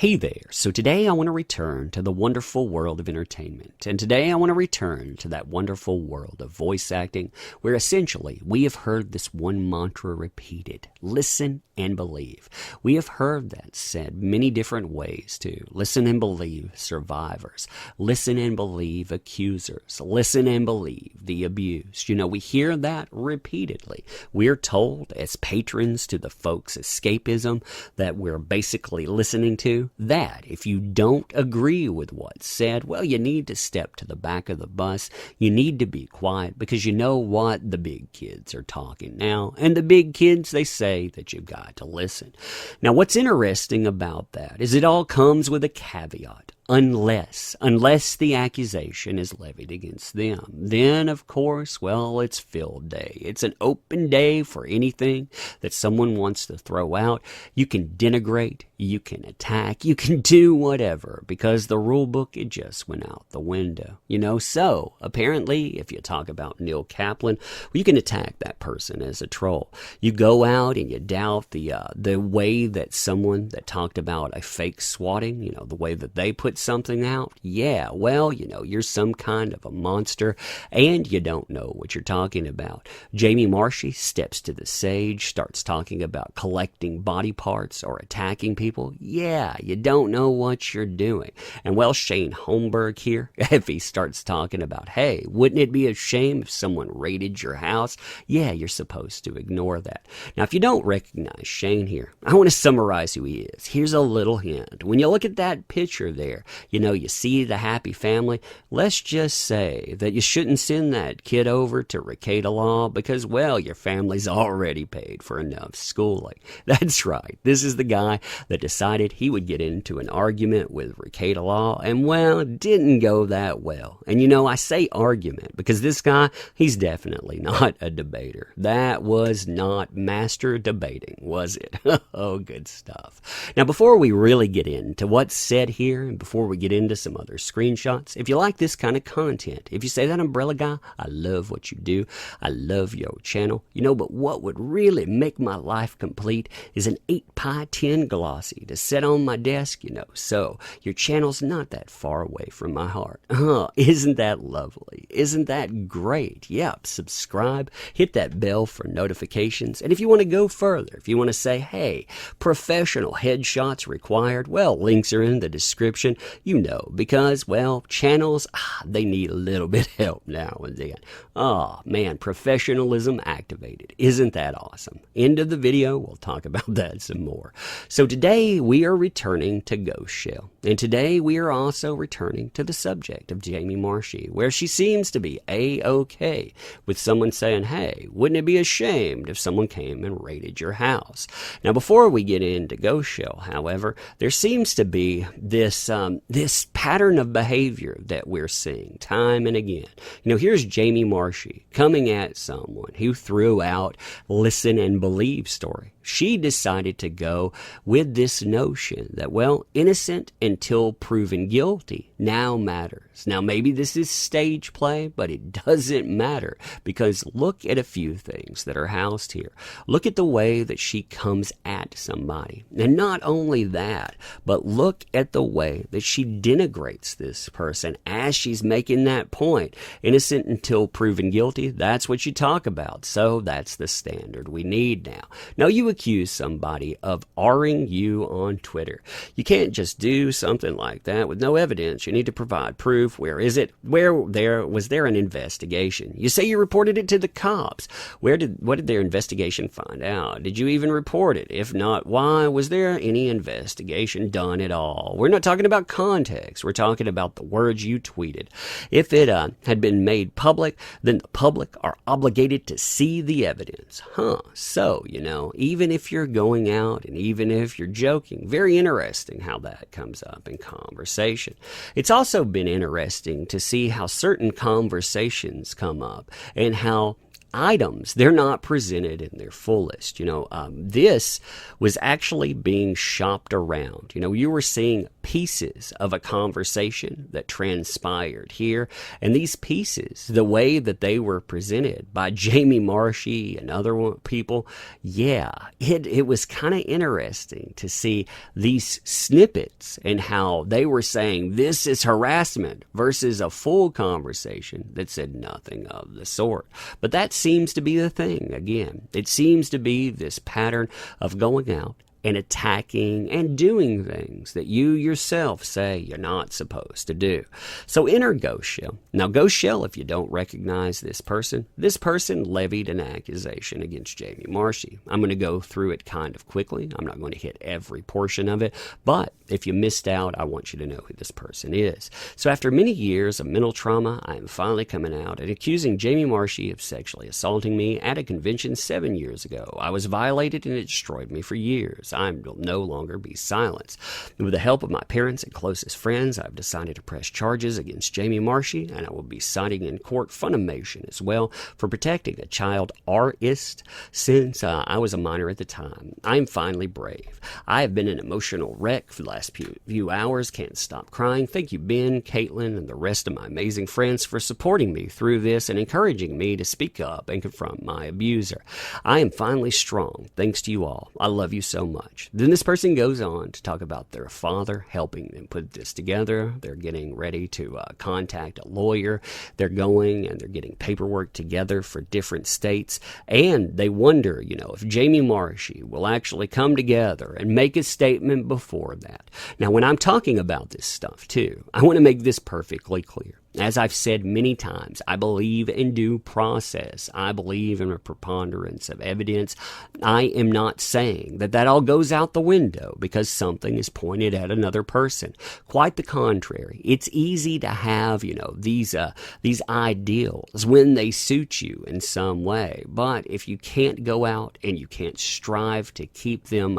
Hey there. So today I want to return to the wonderful world of entertainment. And today I want to return to that wonderful world of voice acting where essentially we have heard this one mantra repeated. Listen and believe. We have heard that said many different ways too. Listen and believe survivors. Listen and believe accusers. Listen and believe the abused. You know, we hear that repeatedly. We're told as patrons to the folks' escapism that we're basically listening to that if you don't agree with what's said, well, you need to step to the back of the bus. You need to be quiet because you know what? The big kids are talking now. And the big kids, they say that you've got to listen. Now, what's interesting about that is it all comes with a caveat. Unless the accusation is levied against them. Then, of course, well, it's field day. It's an open day for anything that someone wants to throw out. You can denigrate, you can attack, you can do whatever because the rule book, it just went out the window. You know, so apparently, if you talk about Neil Kaplan, well, you can attack that person as a troll. You go out and you doubt the way that someone that talked about a fake swatting, you know, the way that they put something out, yeah, well, you know, you're some kind of a monster and you don't know what you're talking about. Jamie Marchi steps to the stage, starts talking about collecting body parts or attacking people. Yeah, you don't know what you're doing. And well, Shane Holmberg here, if he starts talking about, hey, wouldn't it be a shame if someone raided your house? Yeah, you're supposed to ignore that. Now, if you don't recognize Shane here, I want to summarize who he is. Here's a little hint. When you look at that picture there, you know, you see the happy family. Let's just say that you shouldn't send that kid over to Recaita Law because, well, your family's already paid for enough schooling. That's right. This is the guy that decided he would get into an argument with Recaita Law, and, well, it didn't go that well. And, you know, I say argument because this guy, he's definitely not a debater. That was not master debating, was it? Oh, good stuff. Now, before we really get into what's said here and before we get into some other screenshots, if you like this kind of content, if you say that umbrella guy, I love what you do, I love your channel, you know, but what would really make my life complete is an 8x10 glossy to set on my desk, you know, so your channel's not that far away from my heart. Isn't that lovely? Isn't that great? Yep, subscribe, hit that bell for notifications, and if you want to go further, if you want to say, hey, professional headshots required, well, links are in the description. You know, because, well, channels, they need a little bit of help now and then. Oh, man, professionalism activated. Isn't that awesome? End of the video, we'll talk about that some more. So today we are returning to Ghost Shell. And today we are also returning to the subject of Jamie Marchi, where she seems to be A-OK with someone saying, hey, wouldn't it be ashamed if someone came and raided your house? Now, before we get into Ghost Shell, however, there seems to be this pattern of behavior that we're seeing time and again. You know, here's Jamie Marchi coming at someone who threw out listen and believe story. She decided to go with this notion that, well, innocent until proven guilty now matters. Now, maybe this is stage play, but it doesn't matter because look at a few things that are housed here. Look at the way that she comes at somebody. And not only that, but look at the way that she denigrates this person as she's making that point. Innocent until proven guilty, that's what you talk about. So that's the standard we need now. Now, you accuse somebody of R-ing you on Twitter. You can't just do something like that with no evidence. You need to provide proof. Where is it? Was there an investigation? You say you reported it to the cops. What did their investigation find out? Did you even report it? If not, why was there any investigation done at all? We're not talking about context. We're talking about the words you tweeted. If it had been made public, then the public are obligated to see the evidence. So, you know, even if you're going out and even if you're joking, very interesting how that comes up in conversation. It's also been interesting to see how certain conversations come up and how items, they're not presented in their fullest. This was actually being shopped around. You were seeing pieces of a conversation that transpired here, and these pieces, the way that they were presented by Jamie Marchi and other people, it was kind of interesting to see these snippets and how they were saying this is harassment versus a full conversation that said nothing of the sort. But that seems to be the thing again. It seems to be this pattern of going out and attacking and doing things that you yourself say you're not supposed to do. So enter Ghost Shell. Now, Ghost Shell, if you don't recognize this person levied an accusation against Jamie Marchi. I'm going to go through it kind of quickly. I'm not going to hit every portion of it, but if you missed out, I want you to know who this person is. So after many years of mental trauma, I am finally coming out and accusing Jamie Marchi of sexually assaulting me at a convention 7 years ago. I was violated and it destroyed me for years. I will no longer be silenced. With the help of my parents and closest friends, I've decided to press charges against Jamie Marchi, and I will be citing in court funimation as well for protecting a child artist since I was a minor at the time. I am finally brave. I have been an emotional wreck for the last few hours. Can't stop crying. Thank you, Ben, Caitlin, and the rest of my amazing friends for supporting me through this and encouraging me to speak up and confront my abuser. I am finally strong. Thanks to you all. I love you so much. Then this person goes on to talk about their father helping them put this together. They're getting ready to contact a lawyer. They're going and they're getting paperwork together for different states. And they wonder, if Jamie Marchi will actually come together and make a statement before that. Now, when I'm talking about this stuff, too, I want to make this perfectly clear. As I've said many times, I believe in due process. I believe in a preponderance of evidence. I am not saying that all goes out the window because something is pointed at another person. Quite the contrary. It's easy to have, these ideals when they suit you in some way. But if you can't go out and you can't strive to keep them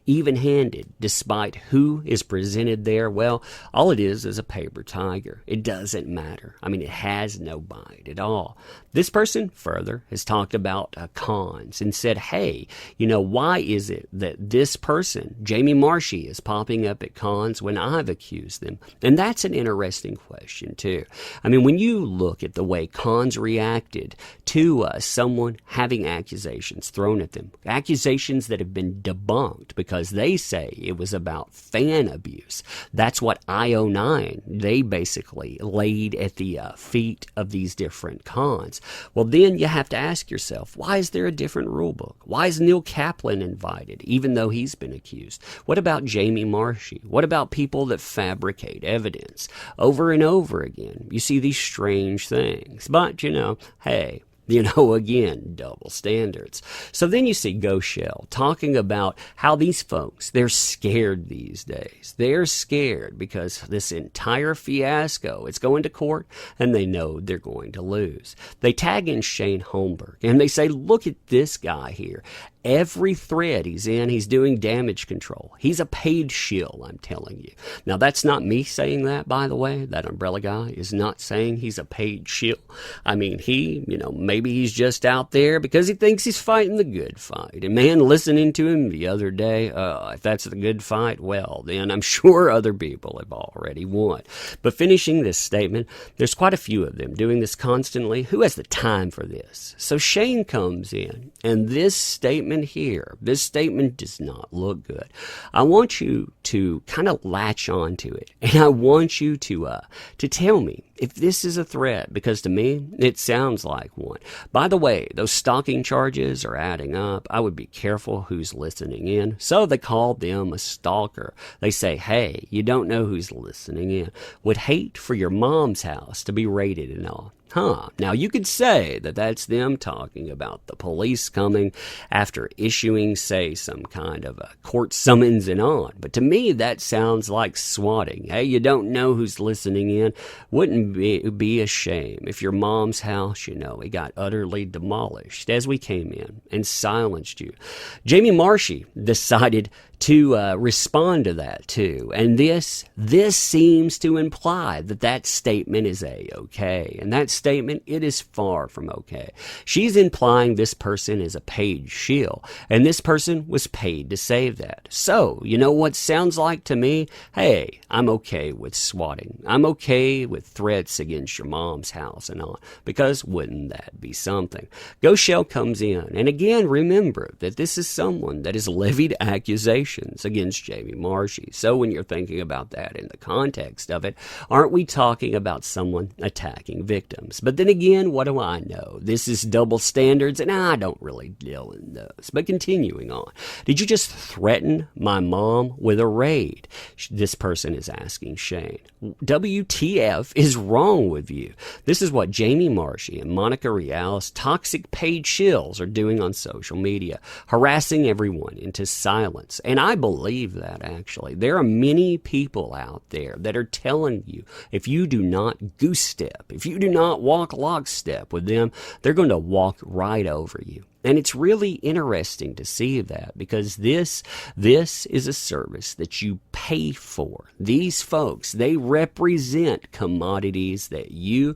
even-handed despite who is presented there, well, all it is a paper tiger. It doesn't matter. I mean, it has no bite at all. This person further has talked about cons and said, hey, why is it that this person, Jamie Marchi, is popping up at cons when I've accused them? And that's an interesting question, too. I mean, when you look at the way cons reacted to someone having accusations thrown at them, accusations that have been debunked because they say it was about fan abuse. That's what IO9, they basically laid at the feet of these different cons. Well, then you have to ask yourself, why is there a different rule book? Why is Neil Kaplan invited, even though he's been accused? What about Jamie Marchi? What about people that fabricate evidence over and over again? You see these strange things. But, hey, again, double standards. So then you see Ghost Shell talking about how these folks, they're scared these days. They're scared because this entire fiasco, it's going to court and they know they're going to lose. They tag in Shane Holmberg and they say, look at this guy here. Every thread he's in, he's doing damage control. He's a paid shill, I'm telling you. Now, that's not me saying that, by the way. That umbrella guy is not saying he's a paid shill. I mean, maybe he's just out there because he thinks he's fighting the good fight. And man, listening to him the other day, if that's the good fight, well, then I'm sure other people have already won. But finishing this statement, there's quite a few of them doing this constantly. Who has the time for this? So Shane comes in, and this statement does not look good. I want you to kind of latch on to it, and I want you to tell me if this is a threat, because to me, it sounds like one. By the way, those stalking charges are adding up. I would be careful who's listening in. So they call them a stalker. They say, hey, you don't know who's listening in. Would hate for your mom's house to be raided and all. Now, you could say that that's them talking about the police coming after issuing, say, some kind of a court summons and on. But to me, that sounds like swatting. Hey, you don't know who's listening in. Wouldn't be a shame if your mom's house, it got utterly demolished as we came in and silenced you. Jamie Marchi decided to respond to that too, and this seems to imply that statement is a-okay, and that statement, it is far from okay. She's implying this person is a paid shill, and this person was paid to say that. So, you know what sounds like to me? Hey, I'm okay with swatting. I'm okay with threats against your mom's house and all, because wouldn't that be something? Ghost Shell comes in, and again, remember that this is someone that has levied accusations against Jamie Marchi. So when you're thinking about that in the context of it, aren't we talking about someone attacking victims? But then again, what do I know? This is double standards, and I don't really deal in those. But continuing on, did you just threaten my mom with a raid? This person is asking Shane. WTF is wrong with you? This is what Jamie Marchi and Monica Rial's toxic paid shills are doing on social media, harassing everyone into silence. And I believe that, actually. There are many people out there that are telling you if you do not goose step, if you do not walk lockstep with them, they're going to walk right over you. And it's really interesting to see that, because this is a service that you pay for. These folks, they represent commodities that you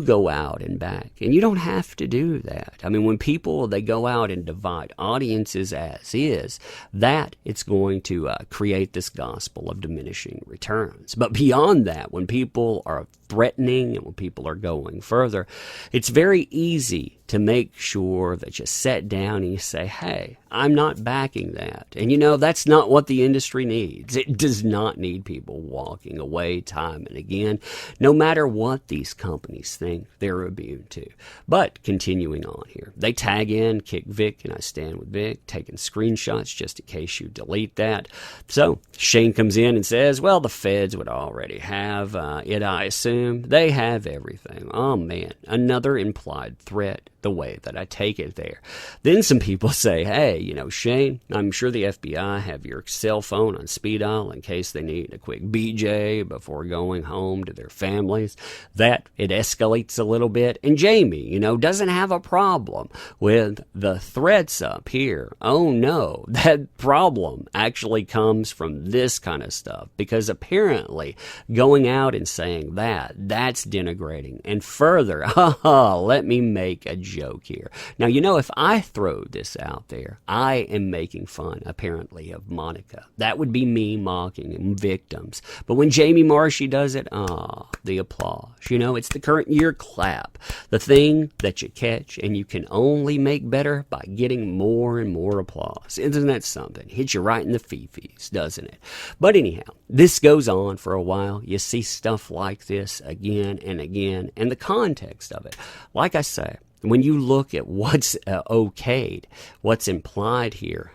go out and back. And you don't have to do that. I mean, when people, they go out and divide audiences as is, that it's going to create this gospel of diminishing returns. But beyond that, when people are threatening and when people are going further, it's very easy to make sure that you sit down and you say, hey, I'm not backing that. And you know, that's not what the industry needs. It does not need people walking away time and again, no matter what these companies think they're immune to. But continuing on here, they tag in KickVic and I stand with Vic, taking screenshots just in case you delete that. So Shane comes in and says, well, the feds would already have it, I assume. They have everything. Oh man, another implied threat, the way that I take it there. Then some people say, hey, you know, Shane, I'm sure the FBI have your cell phone on speed dial in case they need a quick BJ before going home to their families. That it escalates a little bit. And Jamie, you know, doesn't have a problem with the threats up here. Oh no, that problem actually comes from this kind of stuff, because apparently going out and saying that's denigrating. And further, let me make a joke here. Now, you know, if I throw this out there, I am making fun, apparently, of Monica. That would be me mocking victims. But when Jamie Marchi does it, the applause. You know, it's the current year clap. The thing that you catch and you can only make better by getting more and more applause. Isn't that something? Hits you right in the fifis, doesn't it? But anyhow, this goes on for a while. You see stuff like this again and again, and the context of it. Like I say, when you look at what's okayed, what's implied here,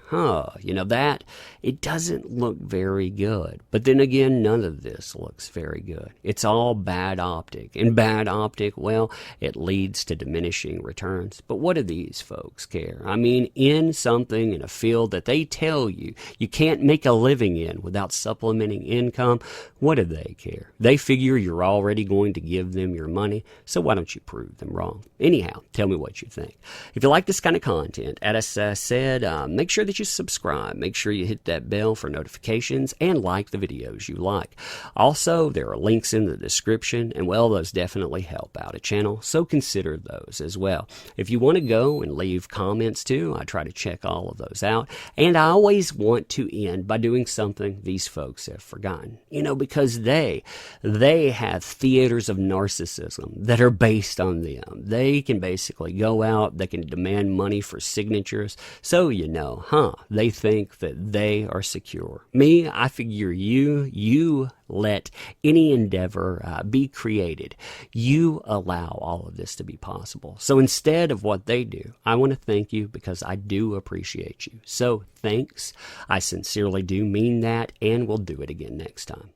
you know, that it doesn't look very good. But then again, none of this looks very good. It's all bad optic. And bad optic, well, it leads to diminishing returns. But what do these folks care? I mean, in something, in a field that they tell you you can't make a living in without supplementing income, what do they care? They figure you're already going to give them your money, so why don't you prove them wrong? Anyhow, tell me what you think. If you like this kind of content, as I said, make sure that you subscribe. Make sure you hit that bell for notifications and like the videos you like. Also, there are links in the description, and well, those definitely help out a channel, so consider those as well. If you want to go and leave comments too, I try to check all of those out, and I always want to end by doing something these folks have forgotten. You know, because they have theaters of narcissism that are based on them. They can basically go out, they can demand money for signatures, so you know, they think that they are secure. Me, I figure you let any endeavor be created. You allow all of this to be possible. So instead of what they do, I want to thank you because I do appreciate you. So thanks. I sincerely do mean that, and we'll do it again next time.